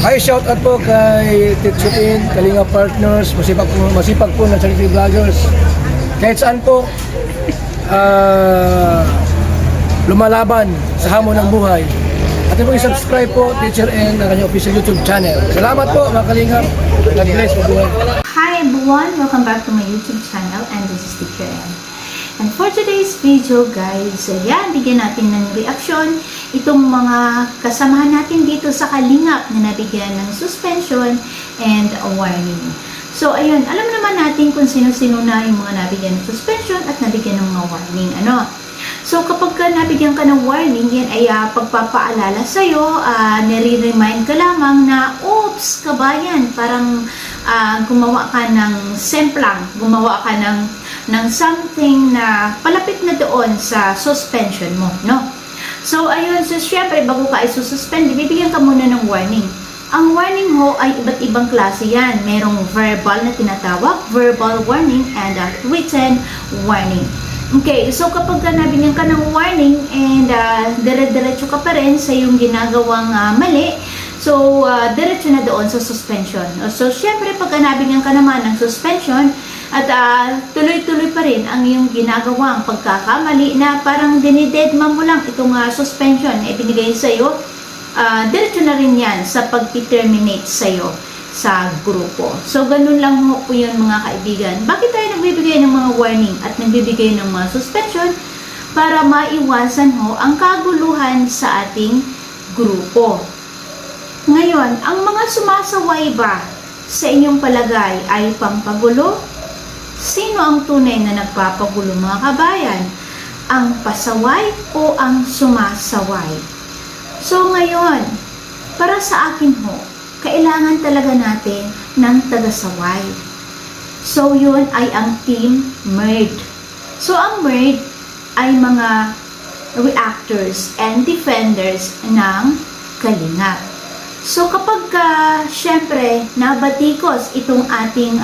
Hi, shout out po kay Titsuin, Kalinga Partners, masipag po ng Charity Vloggers. Kahit saan po, lumalaban sa hamon ng buhay. At po i-subscribe po, Teacher N, ang kanyang official YouTube channel. Salamat po mga Kalinga. God bless po buhay. Hi everyone! Welcome back to my YouTube channel and this is Teacher N. And for today's video guys, ayan, bigyan natin ng reaction itong mga kasamahan natin dito sa Kalingap na nabigyan ng suspension and a warning. So ayun, alam naman natin kung sino-sino na yung mga nabigyan ng suspension at nabigyan ng mga warning. So kapag ka nabigyan ka ng warning, yan ay pagpapaalala sa'yo, nire-remind ka lamang na, oops, kabayan, parang gumawa ka ng semplang, gumawa ka ng something na palapit na doon sa suspension mo, no? So, ayun, so syempre, bago ka i-suspend, bibigyan ka muna ng warning. Ang warning ho ay iba't ibang klase yan. Merong verbal na tinatawag, verbal warning, and written warning. Okay, so kapag nabigyan ka ng warning and dire-diretso ka pa rin sa iyong ginagawang mali, so diretso na doon sa suspension. So, syempre, pag nabigyan ka naman ng suspension at tuloy-tuloy pa rin ang iyong ginagawang pagkakamali na parang dinidedma mo lang itong suspension na ibinigay sa iyo, diretso na rin yan sa pag-terminate sa iyo sa grupo. So, ganun lang po yun mga kaibigan. Bakit tayo nagbibigay ng mga warning at nagbibigay ng mga suspension? Para maiwasan ho ang kaguluhan sa ating grupo. Ngayon, ang mga sumasaway ba sa inyong palagay ay pampagulo? Sino ang tunay na nagpapagulo mga kabayan? Ang pasaway o ang sumasaway? So ngayon, para sa akin ho, kailangan talaga natin ng tagasaway. So yun ay ang team MERD. So ang MERD ay mga reactors and defenders ng Kalingap. So kapag syempre nabatikos itong ating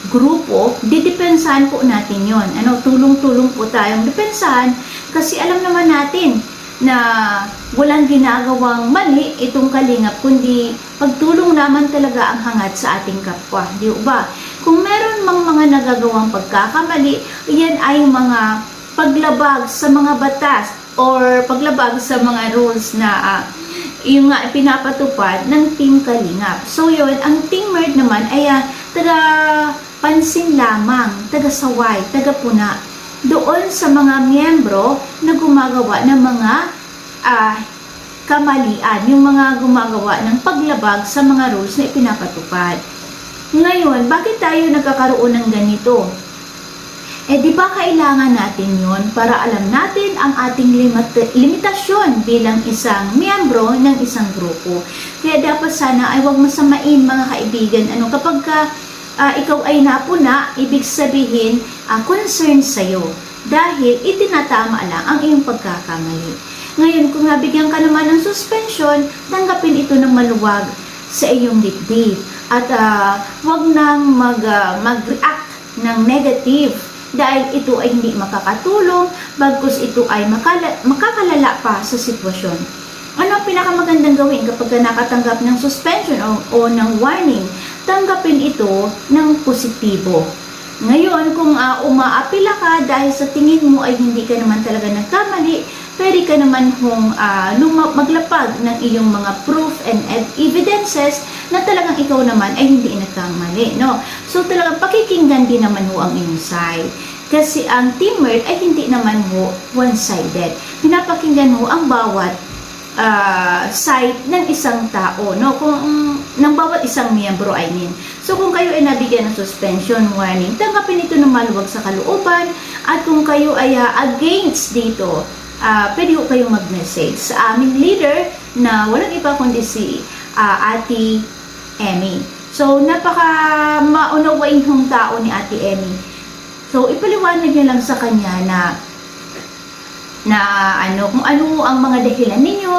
grupo, didepensahan po natin yon. Tulong-tulong po tayong depensahan kasi alam naman natin na walang ginagawang mali itong Kalingap, kundi pagtulong naman talaga ang hangat sa ating kapwa. Di ba? Kung meron mang mga nagagawang pagkakamali, yan ay mga paglabag sa mga batas or paglabag sa mga rules na yung pinapatupad ng Team Kalingap. So yun, ang Team MERD naman ay taga-pansin lamang, taga-saway, taga-puna doon sa mga miyembro na gumagawa ng mga kamalian, yung mga gumagawa ng paglabag sa mga rules na ipinapatupad. Ngayon, bakit tayo nagkakaroon ng ganito? Di ba kailangan natin yon para alam natin ang ating limitasyon bilang isang miyembro ng isang grupo. Kaya dapat sana ay huwag masamain mga kaibigan. Kapag ikaw ay napuna, ibig sabihin concern sa'yo. Dahil itinatama lang ang iyong pagkakamali. Ngayon, kung nabigyan ka naman ng suspension, tanggapin ito ng maluwag sa iyong dibdib. At huwag nang mag-react ng negative. Dahil ito ay hindi makakatulong, bagkus ito ay makakalala pa sa sitwasyon. Ano ang pinakamagandang gawin kapag nakatanggap ng suspension o ng warning? Tanggapin ito ng positibo. Ngayon, kung umaapila ka dahil sa tingin mo ay hindi ka naman talaga nagkamali, pwede ka naman maglapag ng iyong mga proof and evidences na talagang ikaw naman ay hindi nagkamali, no? So talagang pakikinggan din naman ho ang inyong side. Kasi ang Team MERD ay hindi naman ho one-sided. Pinapakinggan ho ang bawat side ng isang tao, no? Kung ng bawat isang miyembro I mean. So kung kayo ay nabigyan ng suspension warning, tanggapin ito ng maluwag sa kalooban, at kung kayo ay against dito, pwede ko kayong mag-message sa aming leader na walang iba kundi si Ate Emmy. So, napaka maunawain hong tao ni Ate Emmy. So, ipaliwanag niyo lang sa kanya na kung ano ang mga dahilan ninyo,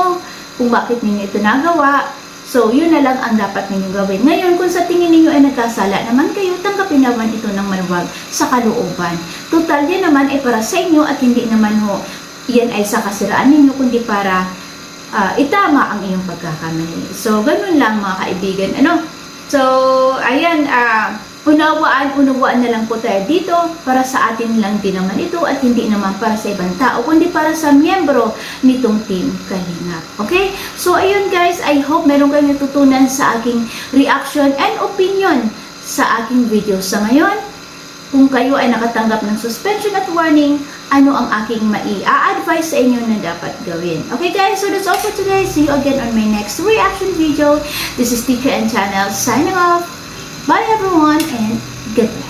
kung bakit ninyo ito nagawa. So, yun na lang ang dapat ninyong gawin. Ngayon, kung sa tingin ninyo ay nagkasala naman kayo, tanggapin naman ito ng maluwag sa kalooban. Total, yan naman ay para sa inyo at hindi naman ho yan ay sa kasiraan ninyo, kundi para itama ang iyong pagkakamali. So, ganun lang mga kaibigan. So, ayan, unawaan na lang po tayo dito para sa atin lang din naman ito at hindi naman para sa ibang tao, kundi para sa miyembro nitong Team Kalingap. Okay? So, ayun guys, I hope meron kayong natutunan sa aking reaction and opinion sa aking video. Sa ngayon, kung kayo ay nakatanggap ng suspension at warning, ano ang aking mai-a-advise sa inyo na dapat gawin. Okay guys, so that's all for today. See you again on my next reaction video. This is Teacher N Channel signing off. Bye everyone and goodbye.